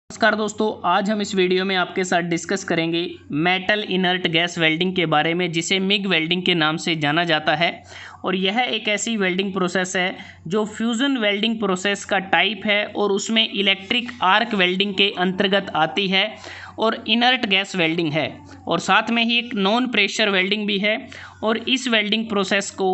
नमस्कार दोस्तों, आज हम इस वीडियो में आपके साथ डिस्कस करेंगे मेटल इनर्ट गैस वेल्डिंग के बारे में, जिसे मिग वेल्डिंग के नाम से जाना जाता है। और यह एक ऐसी वेल्डिंग प्रोसेस है जो फ्यूज़न वेल्डिंग प्रोसेस का टाइप है और उसमें इलेक्ट्रिक आर्क वेल्डिंग के अंतर्गत आती है और इनर्ट गैस वेल्डिंग है, और साथ में ही एक नॉन प्रेशर वेल्डिंग भी है। और इस वेल्डिंग प्रोसेस को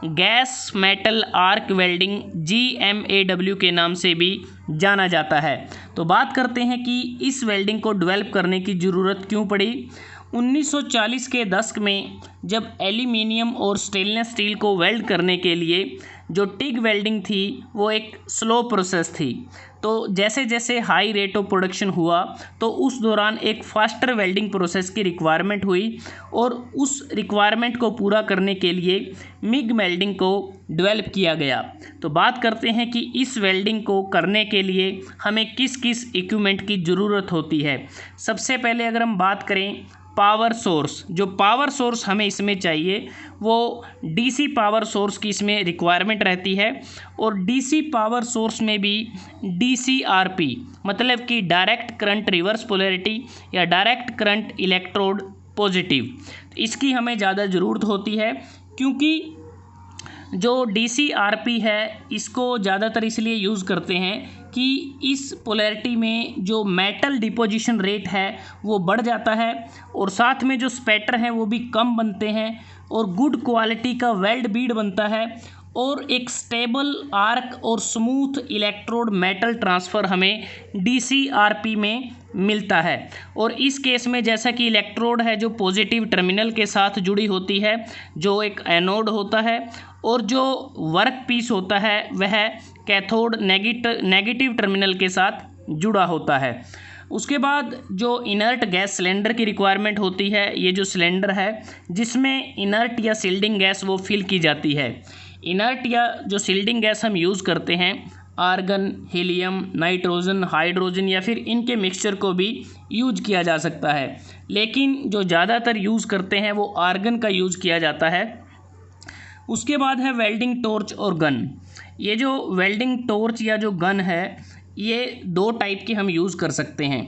gas metal arc welding GMAW के नाम से भी जाना जाता है। तो बात करते हैं कि इस वेल्डिंग को डेवलप करने की ज़रूरत क्यों पड़ी। 1940 के दशक में जब एल्यूमिनियम और स्टेनलेस स्टील को वेल्ड करने के लिए जो टिग वेल्डिंग थी वो एक स्लो प्रोसेस थी, तो जैसे जैसे हाई रेट ऑफ प्रोडक्शन हुआ तो उस दौरान एक फास्टर वेल्डिंग प्रोसेस की रिक्वायरमेंट हुई, और उस रिक्वायरमेंट को पूरा करने के लिए मिग वेल्डिंग को डेवलप किया गया। तो बात करते हैं कि इस वेल्डिंग को करने के लिए हमें किस किस इक्विपमेंट की ज़रूरत होती है। सबसे पहले अगर हम बात करें पावर सोर्स, जो पावर सोर्स हमें इसमें चाहिए वो DC पावर सोर्स की इसमें रिक्वायरमेंट रहती है। और DC पावर सोर्स में भी DCRP मतलब कि डायरेक्ट करंट रिवर्स पोलैरिटी या डायरेक्ट करंट इलेक्ट्रोड पॉजिटिव, इसकी हमें ज़्यादा ज़रूरत होती है, क्योंकि जो DCRP है इसको ज़्यादातर इसलिए यूज़ करते हैं कि इस पोलैरिटी में जो मेटल डिपोजिशन रेट है वो बढ़ जाता है, और साथ में जो स्पैटर हैं वो भी कम बनते हैं, और गुड क्वालिटी का वेल्ड बीड बनता है, और एक स्टेबल आर्क और स्मूथ इलेक्ट्रोड मेटल ट्रांसफ़र हमें DCRP में मिलता है। और इस केस में जैसा कि इलेक्ट्रोड है जो पॉजिटिव टर्मिनल के साथ जुड़ी होती है, जो एक एनोड होता है, और जो वर्क पीस होता है वह कैथोड नेगेटिव टर्मिनल के साथ जुड़ा होता है। उसके बाद जो इनर्ट गैस सिलेंडर की रिक्वायरमेंट होती है, ये जो सिलेंडर है जिसमें इनर्ट या सील्डिंग गैस वो फिल की जाती है। इनर्ट या जो सील्डिंग गैस हम यूज़ करते हैं आर्गन, हीलियम, नाइट्रोजन, हाइड्रोजन या फिर इनके मिक्सचर को भी यूज किया जा सकता है, लेकिन जो ज़्यादातर यूज़ करते हैं वो आर्गन का यूज़ किया जाता है। उसके बाद है वेल्डिंग टॉर्च और गन। ये जो वेल्डिंग टॉर्च या जो गन है ये दो टाइप के हम यूज़ कर सकते हैं।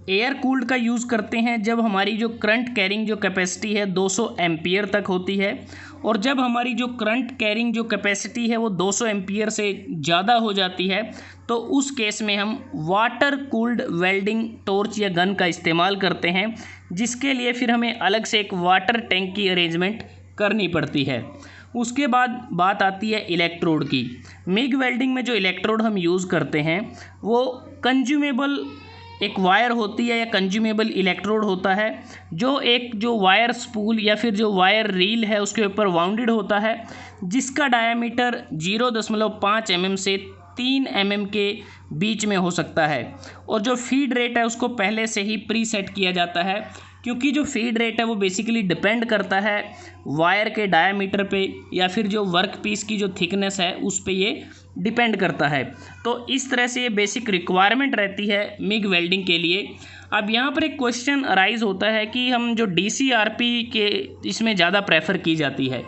एयर कूल्ड का यूज़ करते हैं जब हमारी जो करंट कैरिंग जो कैपेसिटी है 200 एम्पियर तक होती है, और जब हमारी जो करंट कैरिंग जो कैपेसिटी है वो 200 एम्पियर से ज़्यादा हो जाती है तो उस केस में हम वाटर कूल्ड वेल्डिंग टॉर्च या गन का इस्तेमाल करते हैं, जिसके लिए फिर हमें अलग से एक वाटर टैंक की अरेंजमेंट करनी पड़ती है। उसके बाद बात आती है इलेक्ट्रोड की। मिग वेल्डिंग में जो इलेक्ट्रोड हम यूज़ करते हैं वो कंज्यूमेबल एक वायर होती है या कंज्यूमेबल इलेक्ट्रोड होता है, जो एक जो वायर स्पूल या फिर जो वायर रील है उसके ऊपर वाउंडेड होता है, जिसका डायमीटर 0.5 mm से 3 mm के बीच में हो सकता है। और जो फीड रेट है उसको पहले से ही प्री सेट किया जाता है, क्योंकि जो फीड रेट है वो बेसिकली डिपेंड करता है वायर के डायमीटर पे या फिर जो वर्क पीस की जो थिकनेस है उस पे ये डिपेंड करता है। तो इस तरह से ये बेसिक रिक्वायरमेंट रहती है मिग वेल्डिंग के लिए। अब यहाँ पर एक क्वेश्चन अराइज होता है कि हम जो DCRP के इसमें ज़्यादा प्रेफर की जाती है,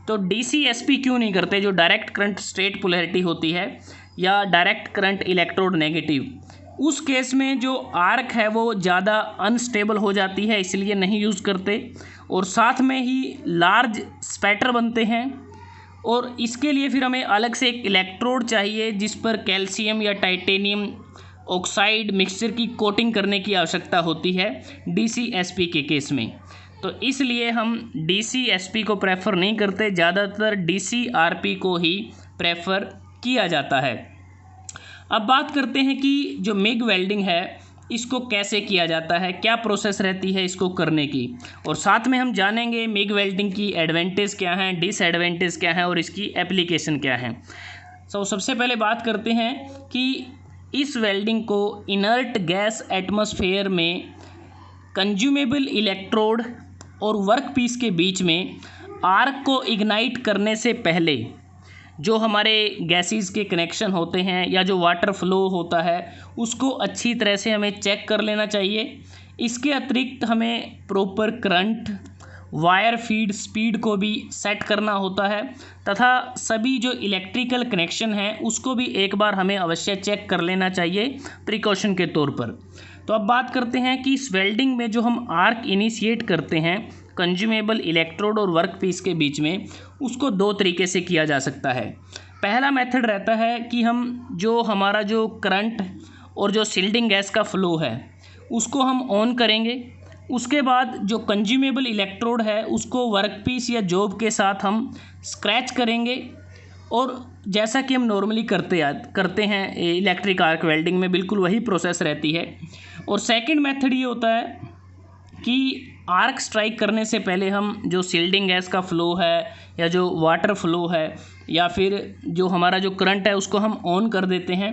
तो DCSP क्यों नहीं करते, जो डायरेक्ट करंट स्ट्रेट पोलैरिटी होती है या डायरेक्ट करंट इलेक्ट्रोड नेगेटिव। उस केस में जो आर्क है वो ज़्यादा अनस्टेबल हो जाती है, इसलिए नहीं यूज़ करते, और साथ में ही लार्ज स्पैटर बनते हैं, और इसके लिए फिर हमें अलग से एक इलेक्ट्रोड चाहिए जिस पर कैल्शियम या टाइटेनियम ऑक्साइड मिक्सचर की कोटिंग करने की आवश्यकता होती है DCSP के केस में। तो इसलिए हम DCSP को प्रेफर नहीं करते, ज़्यादातर DCRP को ही प्रेफर किया जाता है। अब बात करते हैं कि जो मिग वेल्डिंग है इसको कैसे किया जाता है, क्या प्रोसेस रहती है इसको करने की, और साथ में हम जानेंगे मिग वेल्डिंग की एडवांटेज क्या हैं, डिसएडवांटेज क्या हैं और इसकी एप्लीकेशन क्या है। सबसे पहले बात करते हैं कि इस वेल्डिंग को इनर्ट गैस एटमॉस्फेयर में कंज्यूमेबल इलेक्ट्रोड और वर्क पीस के बीच में आर्क को इग्नाइट करने से पहले जो हमारे गैसेस के कनेक्शन होते हैं या जो वाटर फ्लो होता है उसको अच्छी तरह से हमें चेक कर लेना चाहिए। इसके अतिरिक्त हमें proper current wire feed speed को भी सेट करना होता है तथा सभी जो इलेक्ट्रिकल कनेक्शन है उसको भी एक बार हमें अवश्य चेक कर लेना चाहिए प्रिकॉशन के तौर पर। तो अब बात करते हैं कि इस वेल्डिंग में जो हम आर्क इनिशिएट करते हैं कंज्यूमेबल इलेक्ट्रोड और वर्क पीस के बीच में, उसको दो तरीके से किया जा सकता है। पहला मेथड रहता है कि हम जो हमारा जो करंट और जो शील्डिंग गैस का फ्लो है उसको हम ऑन करेंगे। उसके बाद जो कंज्यूमेबल इलेक्ट्रोड है उसको वर्कपीस या जॉब के साथ हम स्क्रैच करेंगे, और जैसा कि हम नॉर्मली करते हैं इलेक्ट्रिक आर्क वेल्डिंग में, बिल्कुल वही प्रोसेस रहती है। और सेकंड मेथड ये होता है कि आर्क स्ट्राइक करने से पहले हम जो शील्डिंग गैस का फ़्लो है या जो वाटर फ्लो है या फिर जो हमारा जो करंट है उसको हम ऑन कर देते हैं,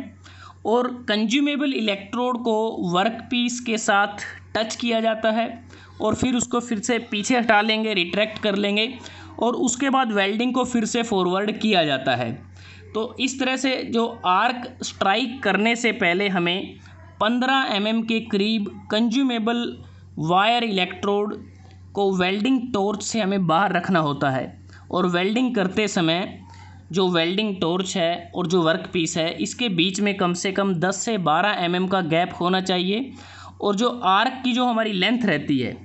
और कंज्यूमेबल इलेक्ट्रोड को वर्कपीस के साथ टच किया जाता है और फिर उसको फिर से पीछे हटा लेंगे, रिट्रैक्ट कर लेंगे, और उसके बाद वेल्डिंग को फिर से फॉरवर्ड किया जाता है। तो इस तरह से जो आर्क स्ट्राइक करने से पहले हमें 15 mm के करीब कंज्यूमेबल वायर इलेक्ट्रोड को वेल्डिंग टॉर्च से हमें बाहर रखना होता है, और वेल्डिंग करते समय जो वेल्डिंग टॉर्च है और जो वर्क पीस है इसके बीच में कम से कम 10 से 12 mm का गैप होना चाहिए। और जो आर्क की जो हमारी लेंथ रहती है,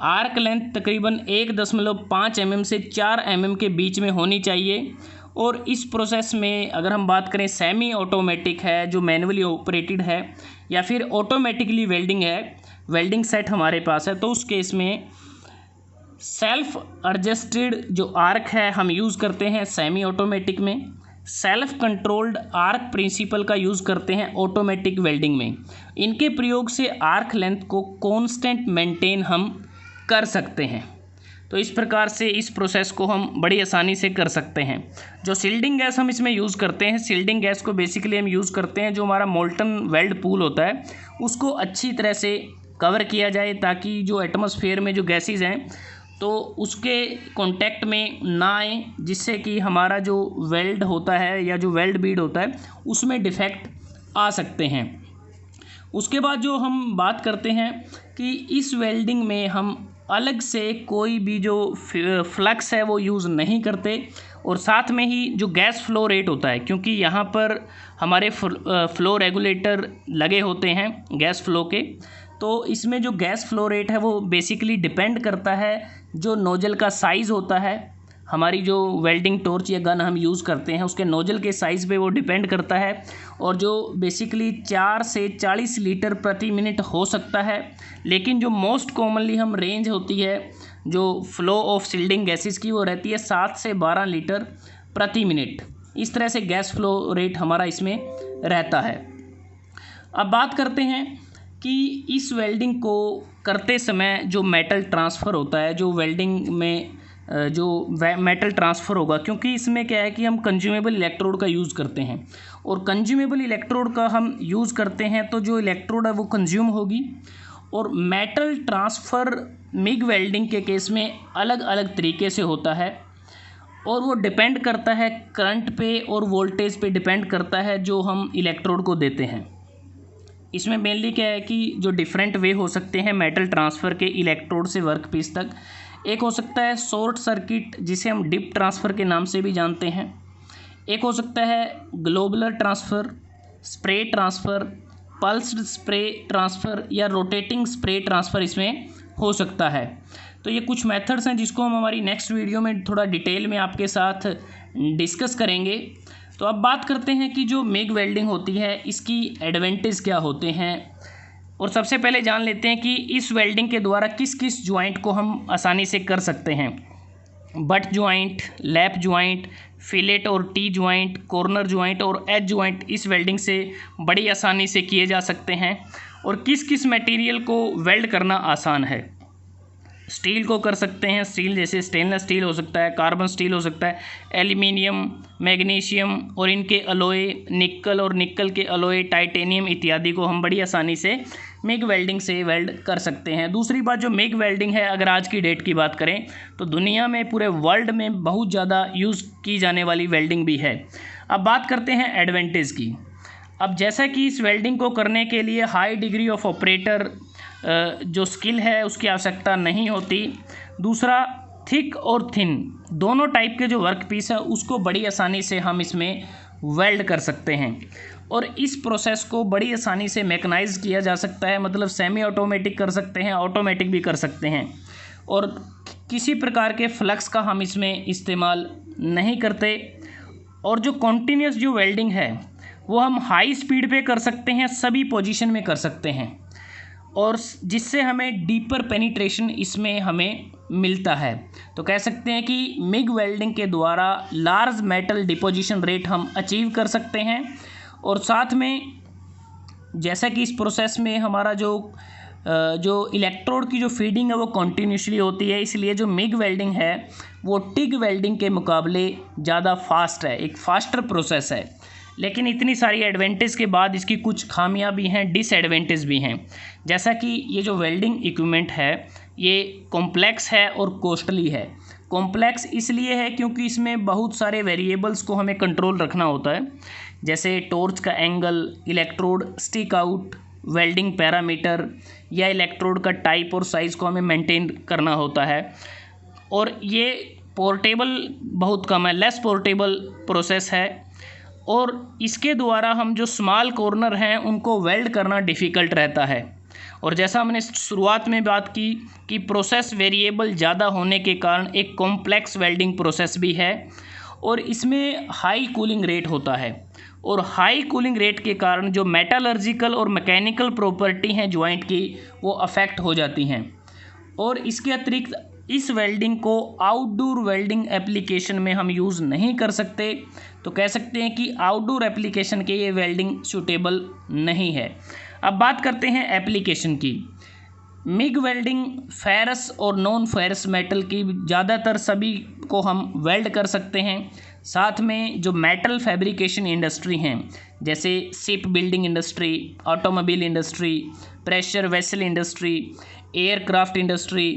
आर्क लेंथ तकरीबन 1.5 mm से 4 mm के बीच में होनी चाहिए। और इस प्रोसेस में अगर हम बात करें सेमी ऑटोमेटिक है, जो मैनुअली ऑपरेटेड है, या फिर ऑटोमेटिकली वेल्डिंग है, वेल्डिंग सेट हमारे पास है, तो उस केस में सेल्फ एडजस्टेड जो आर्क है हम यूज़ करते हैं सेमी ऑटोमेटिक में, सेल्फ कंट्रोल्ड आर्क प्रिंसिपल का यूज़ करते हैं ऑटोमेटिक वेल्डिंग में। इनके प्रयोग से आर्क लेंथ को कांस्टेंट मेंटेन हम कर सकते हैं। तो इस प्रकार से इस प्रोसेस को हम बड़ी आसानी से कर सकते हैं। जो शील्डिंग गैस हम इसमें यूज़ करते हैं, शील्डिंग गैस को बेसिकली हम यूज़ करते हैं जो हमारा मोल्टन वेल्ड पूल होता है उसको अच्छी तरह से कवर किया जाए, ताकि जो एटमॉस्फेयर में जो गैसेज हैं तो उसके कांटेक्ट में ना आए, जिससे कि हमारा जो वेल्ड होता है या जो वेल्ड बीड होता है उसमें डिफेक्ट आ सकते हैं। उसके बाद जो हम बात करते हैं कि इस वेल्डिंग में हम अलग से कोई भी जो फ्लक्स है वो यूज़ नहीं करते, और साथ में ही जो गैस फ्लो रेट होता है, क्योंकि यहाँ पर हमारे फ्लो रेगुलेटर लगे होते हैं गैस फ्लो के, तो इसमें जो गैस फ्लो रेट है वो बेसिकली डिपेंड करता है जो नोजल का साइज़ होता है। हमारी जो वेल्डिंग टॉर्च या गन हम यूज़ करते हैं उसके नोजल के साइज़ पे वो डिपेंड करता है, और जो बेसिकली 4 से 40 लीटर प्रति मिनट हो सकता है। लेकिन जो मोस्ट कॉमनली हम रेंज होती है जो फ्लो ऑफ शील्डिंग गैसेस की, वो रहती है 7 से 12 लीटर प्रति मिनट। इस तरह से गैस फ्लो रेट हमारा इसमें रहता है। अब बात करते हैं कि इस वेल्डिंग को करते समय जो मेटल ट्रांसफ़र होता है, जो वेल्डिंग में जो मेटल ट्रांसफ़र होगा, क्योंकि इसमें क्या है कि हम कंज्यूमेबल इलेक्ट्रोड का यूज़ करते हैं, और कंज्यूमेबल इलेक्ट्रोड का हम यूज़ करते हैं तो जो इलेक्ट्रोड है वो कंज्यूम होगी। और मेटल ट्रांसफ़र मिग वेल्डिंग के केस में अलग अलग तरीके से होता है, और वो डिपेंड करता है करंट पे और वोल्टेज पे डिपेंड करता है जो हम इलेक्ट्रोड को देते हैं। इसमें मेनली क्या है कि जो डिफरेंट वे हो सकते हैं मेटल ट्रांसफ़र के इलेक्ट्रोड से वर्कपीस तक। एक हो सकता है शॉर्ट सर्किट, जिसे हम डिप ट्रांसफ़र के नाम से भी जानते हैं। एक हो सकता है globular transfer, spray transfer, pulsed spray transfer या रोटेटिंग स्प्रे ट्रांसफ़र इसमें हो सकता है। तो ये कुछ मेथड्स हैं जिसको हम हमारी नेक्स्ट वीडियो में थोड़ा डिटेल में आपके साथ डिस्कस करेंगे। तो अब बात करते हैं कि जो मिग वेल्डिंग होती है इसकी एडवांटेज क्या होते हैं, और सबसे पहले जान लेते हैं कि इस वेल्डिंग के द्वारा किस किस जॉइंट को हम आसानी से कर सकते हैं। Butt joint, lap joint, fillet और टी जॉइंट, कॉर्नर जॉइंट और एज जॉइंट इस वेल्डिंग से बड़ी आसानी से किए जा सकते हैं। और किस किस मटेरियल को वेल्ड करना आसान है। स्टील को कर सकते हैं, स्टील जैसे स्टेनलेस स्टील हो सकता है, कार्बन स्टील हो सकता है, एल्यूमिनियम, मैग्नीशियम और इनके अलॉय, निकल और निकल के अलॉय, टाइटेनियम इत्यादि को हम बड़ी आसानी से मिग वेल्डिंग से वेल्ड कर सकते हैं। दूसरी बात, जो मिग वेल्डिंग है अगर आज की डेट की बात करें तो दुनिया में पूरे वर्ल्ड में बहुत ज़्यादा यूज़ की जाने वाली वेल्डिंग भी है। अब बात करते हैं एडवांटेज की। अब जैसा कि इस वेल्डिंग को करने के लिए हाई डिग्री ऑफ ऑपरेटर जो स्किल है उसकी आवश्यकता नहीं होती। दूसरा, थिक और थिन दोनों टाइप के जो वर्क पीस है उसको बड़ी आसानी से हम इसमें वेल्ड कर सकते हैं और इस प्रोसेस को बड़ी आसानी से मैकेनाइज किया जा सकता है, मतलब सेमी ऑटोमेटिक कर सकते हैं, ऑटोमेटिक भी कर सकते हैं और किसी प्रकार के फ्लक्स का हम इसमें इस्तेमाल नहीं करते। और जो कॉन्टीन्यूस जो वेल्डिंग है वो हम हाई स्पीड पे कर सकते हैं, सभी पोजीशन में कर सकते हैं और जिससे हमें डीपर पेनिट्रेशन इसमें हमें मिलता है। तो कह सकते हैं कि मिग वेल्डिंग के द्वारा लार्ज मेटल डिपोजिशन रेट हम अचीव कर सकते हैं और साथ में जैसा कि इस प्रोसेस में हमारा जो इलेक्ट्रोड की जो फीडिंग है वो कॉन्टीन्यूसली होती है, इसलिए जो मिग वेल्डिंग है वो टिग वेल्डिंग के मुकाबले ज़्यादा फास्ट है, एक फास्टर प्रोसेस है। लेकिन इतनी सारी एडवांटेज के बाद इसकी कुछ खामियां भी हैं, डिसएडवांटेज भी हैं। जैसा कि ये जो वेल्डिंग इक्विपमेंट है ये कॉम्प्लेक्स है और कॉस्टली है। कॉम्प्लेक्स इसलिए है क्योंकि इसमें बहुत सारे वेरिएबल्स को हमें कंट्रोल रखना होता है, जैसे टॉर्च का angle, electrode stick out, welding parameter या इलेक्ट्रोड का टाइप और साइज़ को हमें मेंटेन करना होता है और ये पोर्टेबल बहुत कम है, लेस पोर्टेबल प्रोसेस है और इसके द्वारा हम जो स्मॉल कॉर्नर हैं उनको वेल्ड करना डिफ़िकल्ट रहता है। और जैसा हमने शुरुआत में बात की कि प्रोसेस वेरिएबल ज़्यादा होने के कारण एक कॉम्प्लेक्स वेल्डिंग प्रोसेस भी है और इसमें हाई कूलिंग रेट होता है और हाई कूलिंग रेट के कारण जो मेटालर्जिकल और मैकेनिकल प्रॉपर्टी हैं जॉइंट की वो अफेक्ट हो जाती हैं। और इसके अतिरिक्त इस वेल्डिंग को आउटडोर वेल्डिंग एप्लीकेशन में हम यूज़ नहीं कर सकते, तो कह सकते हैं कि आउटडोर एप्लीकेशन के ये वेल्डिंग सूटेबल नहीं है। अब बात करते हैं एप्लीकेशन की। मिग वेल्डिंग फेरस और नॉन फेरस मेटल की ज़्यादातर सभी को हम वेल्ड कर सकते हैं। साथ में जो मेटल फैब्रिकेशन इंडस्ट्री हैं जैसे ship building industry, automobile industry, pressure vessel industry, aircraft industry,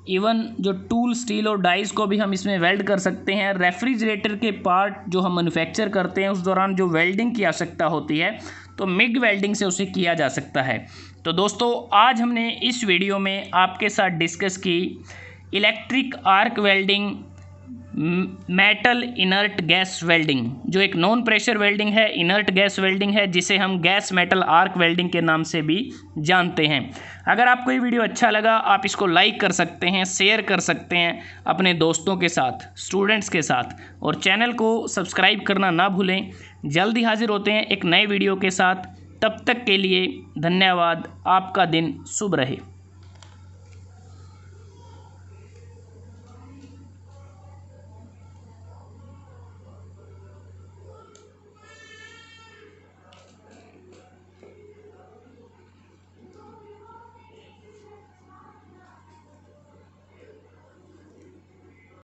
even जो टूल, स्टील और डाइस को भी हम इसमें वेल्ड कर सकते हैं। रेफ्रिजरेटर के पार्ट जो हम मैन्युफैक्चर करते हैं उस दौरान जो वेल्डिंग की आवश्यकता होती है तो मिग वेल्डिंग से उसे किया जा सकता है। तो दोस्तों आज हमने इस वीडियो में आपके साथ डिस्कस की electric arc welding, metal inert gas welding, जो एक नॉन प्रेशर वेल्डिंग है, इनर्ट गैस वेल्डिंग है, जिसे हम गैस मेटल आर्क वेल्डिंग के नाम से भी जानते हैं। अगर आपको ये वीडियो अच्छा लगा आप इसको लाइक कर सकते हैं, शेयर कर सकते हैं अपने दोस्तों के साथ, स्टूडेंट्स के साथ और चैनल को सब्सक्राइब करना ना भूलें। जल्दी हाजिर होते हैं एक नए वीडियो के साथ, तब तक के लिए धन्यवाद। आपका दिन शुभ रहे।